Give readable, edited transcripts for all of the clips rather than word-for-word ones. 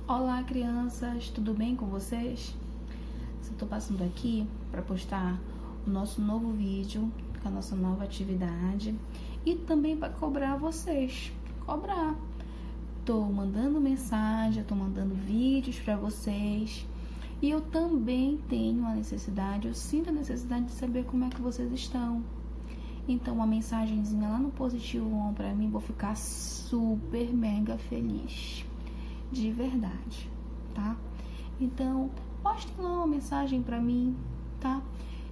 Olá, crianças, tudo bem com vocês? Estou passando aqui para postar o nosso novo vídeo, com a nossa nova atividade e também para cobrar vocês. Estou mandando mensagem, estou mandando vídeos para vocês e eu também tenho a necessidade, eu sinto a necessidade de saber como é que vocês estão. Então, uma mensagenzinha lá no Positivo On para mim, vou ficar super mega feliz. De verdade, tá? Então, postem lá uma mensagem pra mim, tá?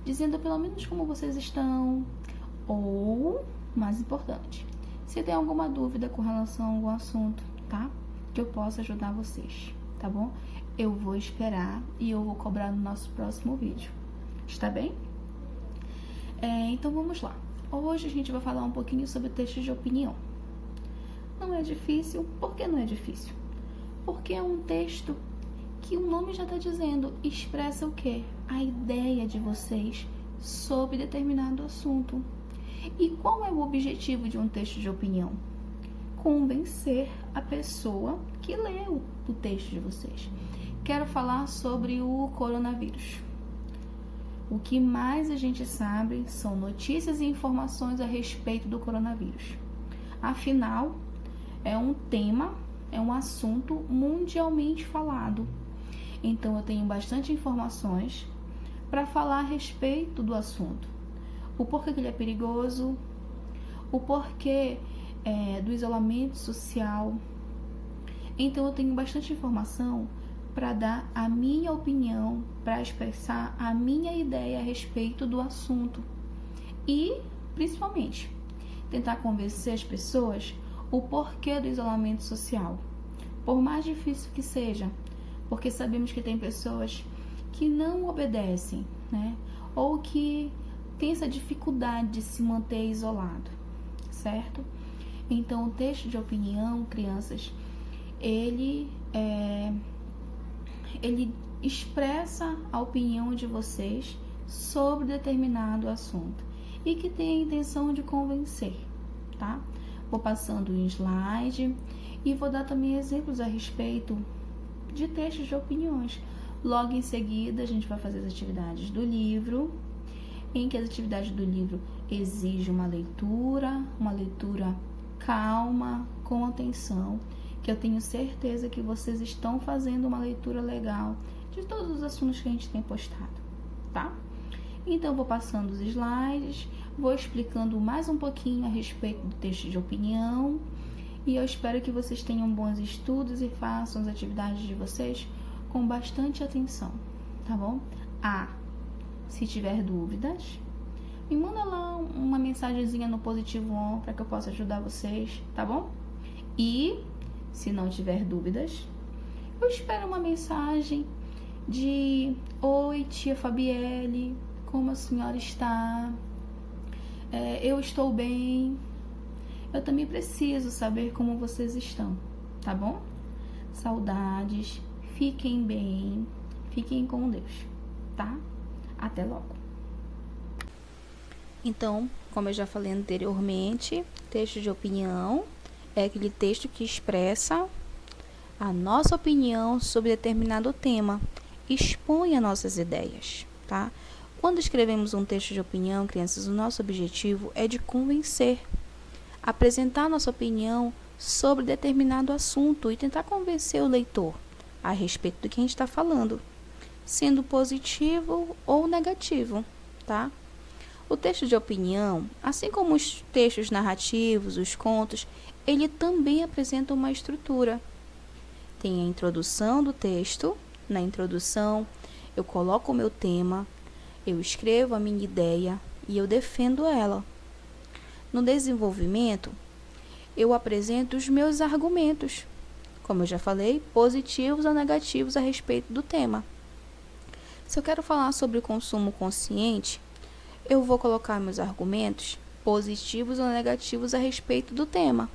Dizendo pelo menos como vocês estão, ou, mais importante, se tem alguma dúvida com relação a algum assunto, tá? Que eu possa ajudar vocês, tá bom? Eu vou esperar e eu vou cobrar no nosso próximo vídeo, está bem? Então vamos lá. Hoje a gente vai falar um pouquinho sobre textos de opinião. Não é difícil? Por que não é difícil? Porque é um texto que o nome já está dizendo, expressa o quê? A ideia de vocês sobre determinado assunto. E qual é o objetivo de um texto de opinião? Convencer a pessoa que leu o texto de vocês. Quero falar sobre o coronavírus. O que mais a gente sabe são notícias e informações a respeito do coronavírus. Afinal, é um tema, é um assunto mundialmente falado. Então, eu tenho bastante informações para falar a respeito do assunto. O porquê que ele é perigoso, o porquê do isolamento social. Então, eu tenho bastante informação para dar a minha opinião, para expressar a minha ideia a respeito do assunto. E, principalmente, tentar convencer as pessoas o porquê do isolamento social. Por mais difícil que seja, porque sabemos que tem pessoas que não obedecem, né? Ou que tem essa dificuldade de se manter isolado, certo? Então, o texto de opinião, crianças, ele expressa a opinião de vocês sobre determinado assunto e que tem a intenção de convencer, tá? Vou passando um slide e vou dar também exemplos a respeito de textos de opiniões. Logo em seguida, a gente vai fazer as atividades do livro, em que as atividades do livro exigem uma leitura calma, com atenção, que eu tenho certeza que vocês estão fazendo uma leitura legal de todos os assuntos que a gente tem postado, tá? Então, vou passando os slides, vou explicando mais um pouquinho a respeito do texto de opinião e eu espero que vocês tenham bons estudos e façam as atividades de vocês com bastante atenção, tá bom? Se tiver dúvidas, me manda lá uma mensagenzinha no Positivo On para que eu possa ajudar vocês, tá bom? E, se não tiver dúvidas, eu espero uma mensagem de: oi, tia Fabielle, como a senhora está? Eu estou bem. Eu também preciso saber como vocês estão, tá bom? Saudades, fiquem bem, fiquem com Deus, tá? Até logo. Então, como eu já falei anteriormente, texto de opinião é aquele texto que expressa a nossa opinião sobre determinado tema, expõe as nossas ideias, tá? Quando escrevemos um texto de opinião, crianças, o nosso objetivo é de convencer, apresentar nossa opinião sobre determinado assunto e tentar convencer o leitor a respeito do que a gente está falando, sendo positivo ou negativo, tá? O texto de opinião, assim como os textos narrativos, os contos, ele também apresenta uma estrutura. Tem a introdução do texto. Na introdução, eu coloco o meu tema, eu escrevo a minha ideia e eu defendo ela. No desenvolvimento, eu apresento os meus argumentos, como eu já falei, positivos ou negativos a respeito do tema. Se eu quero falar sobre o consumo consciente, eu vou colocar meus argumentos positivos ou negativos a respeito do tema.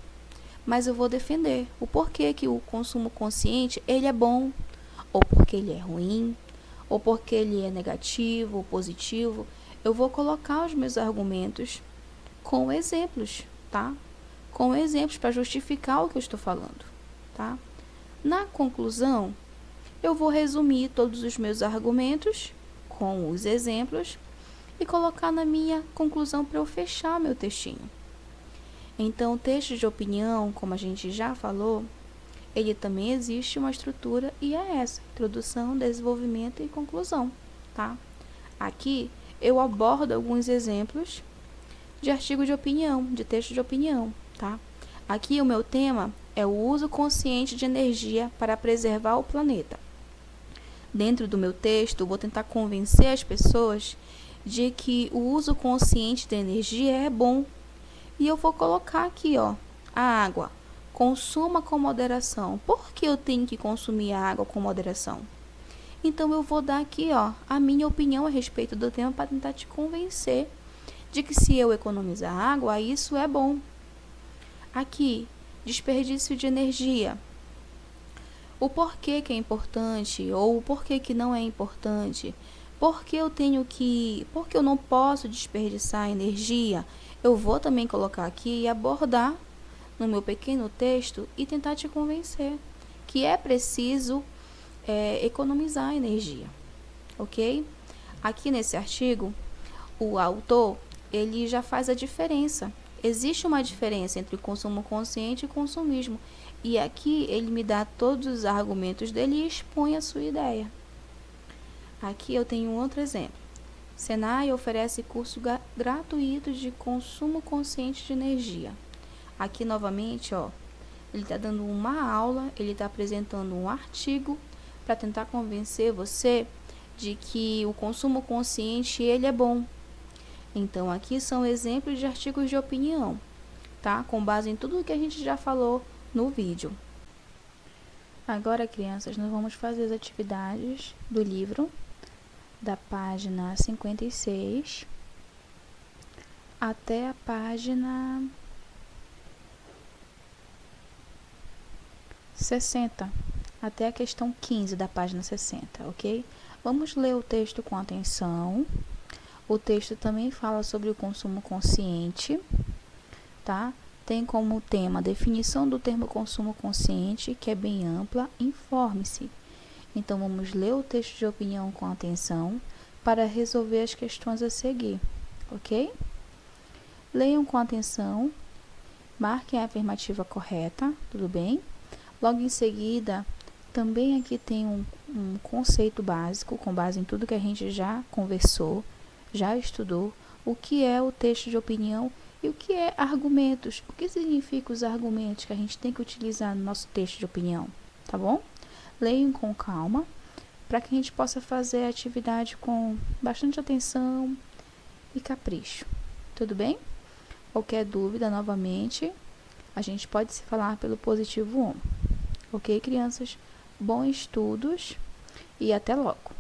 Mas eu vou defender o porquê que o consumo consciente ele é bom, ou porque ele é ruim, ou porque ele é negativo ou positivo. Eu vou colocar os meus argumentos com exemplos, tá? Com exemplos para justificar o que eu estou falando, tá? Na conclusão, eu vou resumir todos os meus argumentos com os exemplos e colocar na minha conclusão para eu fechar meu textinho. Então, o texto de opinião, como a gente já falou, ele também existe uma estrutura e é essa: introdução, desenvolvimento e conclusão, tá? Aqui eu abordo alguns exemplos de artigo de opinião, de texto de opinião, tá? Aqui o meu tema é o uso consciente de energia para preservar o planeta. Dentro do meu texto, eu vou tentar convencer as pessoas de que o uso consciente da energia é bom. E eu vou colocar aqui, ó, a água. Consuma com moderação. Por que eu tenho que consumir a água com moderação? Então, eu vou dar aqui, ó, a minha opinião a respeito do tema para tentar te convencer de que se eu economizar água, isso é bom. Aqui, desperdício de energia. O porquê que é importante ou o porquê que não é importante. Por que eu não posso desperdiçar energia? Eu vou também colocar aqui e abordar no meu pequeno texto e tentar te convencer que é preciso economizar energia, ok? Aqui nesse artigo, o autor, ele já faz a diferença. Existe uma diferença entre o consumo consciente e consumismo. E aqui ele me dá todos os argumentos dele e expõe a sua ideia. Aqui eu tenho um outro exemplo. Senai oferece curso gratuito de consumo consciente de energia. Aqui novamente, ó, ele está dando uma aula, ele está apresentando um artigo para tentar convencer você de que o consumo consciente ele é bom. Então aqui são exemplos de artigos de opinião, tá? Com base em tudo que a gente já falou no vídeo. Agora, crianças, nós vamos fazer as atividades do livro da página 56 até a página 60, até a questão 15 da página 60, ok? Vamos ler o texto com atenção. O texto também fala sobre o consumo consciente, tá? Tem como tema a definição do termo consumo consciente, que é bem ampla. Informe-se. Então, vamos ler o texto de opinião com atenção para resolver as questões a seguir, ok? Leiam com atenção, marquem a afirmativa correta, tudo bem? Logo em seguida, também aqui tem um conceito básico, com base em tudo que a gente já conversou, já estudou, o que é o texto de opinião e o que é argumentos, o que significam os argumentos que a gente tem que utilizar no nosso texto de opinião, tá bom? Leiam com calma, para que a gente possa fazer a atividade com bastante atenção e capricho, tudo bem? Qualquer dúvida, novamente, a gente pode se falar pelo positivo 1. Ok, crianças? Bons estudos e até logo!